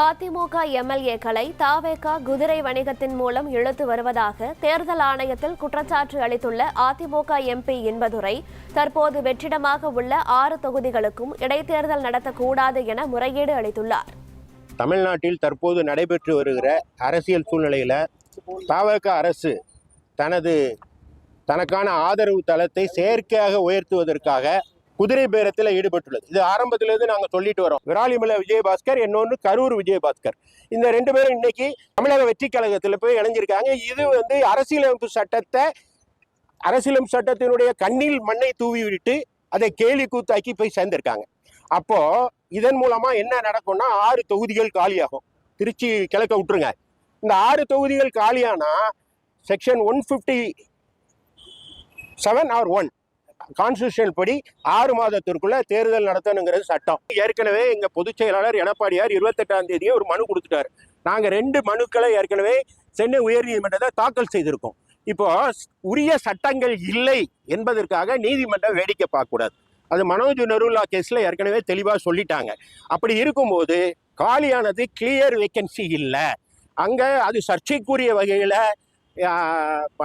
அதிமுக எம்எல்ஏக்களை தாவேகா குதிரை வணிகத்தின் மூலம் இழுத்து வருவதாக தேர்தல் ஆணையத்தில் குற்றச்சாட்டு அளித்துள்ள அதிமுக எம்பி இன்பதுரை தற்போது வெற்றிடமாக உள்ள 6 தொகுதிகளுக்கும் இடைத்தேர்தல் நடத்தக்கூடாது என முறையீடு அளித்துள்ளார். தமிழ்நாட்டில் தற்போது நடைபெற்று வருகிற அரசியல் சூழ்நிலையில் தாவேகா அரசு தனக்கான ஆதரவு தளத்தை செயற்கையாக உயர்த்துவதற்காக குதிரை பேரத்தில் ஈடுபட்டுள்ளது. இது ஆரம்பத்திலிருந்து நாங்கள் சொல்லிட்டு வரோம். விராலிமலை விஜயபாஸ்கர், இன்னொன்று கரூர் விஜயபாஸ்கர். இந்த 2 பேரும் இன்னைக்கு தமிழக வெற்றி கழகத்தில் போய் இணைஞ்சிருக்காங்க. இது அரசியலமைப்பு சட்டத்தினுடைய கண்ணில் மண்ணை தூவி விட்டு அதை கேலி கூத்தாக்கி போய் சேர்ந்திருக்காங்க. அப்போ இதன் மூலமா என்ன நடக்கும்னா 6 தொகுதிகள் காலியாகும். திருச்சி கிழக்க விட்டுருங்க. இந்த 6 தொகுதிகள் காலியானா செக்ஷன் 157 or 1 கான்ஸ்டிடியூஷன் படி 6 மாதத்திற்குள்ள தேர்தல் நடத்தணுங்கிறது சட்டம். ஏற்கனவே எங்க பொதுச் செயலாளர் எடப்பாடியார் 28ஆம் தேதியே ஒரு மனு கொடுத்துட்டாரு. நாங்க 2 மனுக்களை ஏற்கனவே சென்னை உயர்நீதிமன்றத்தை தாக்கல் செய்திருக்கோம். இப்போ உரிய சட்டங்கள் இல்லை என்பதற்காக நீதிமன்றம் வேடிக்கை பார்க்க கூடாது. அது மனோஜ் நருலா கேஸ்ல ஏற்கனவே தெளிவா சொல்லிட்டாங்க. அப்படி இருக்கும்போது காலியானது கிளியர் வேக்கன்சி இல்லை. அங்க அது சர்ச்சைக்குரிய வகையில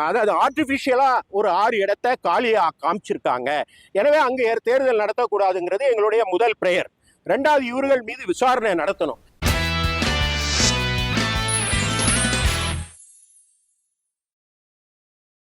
அதாவது ஆர்டிபிஷியலா ஒரு 6 இடத்தை காலியா காமிச்சிருக்காங்க. எனவே அங்கே தேர்தல் நடத்தக்கூடாதுங்கிறது எங்களுடைய முதல் பிரேயர். 2வது, இவர்கள் மீது விசாரணை நடத்தணும்.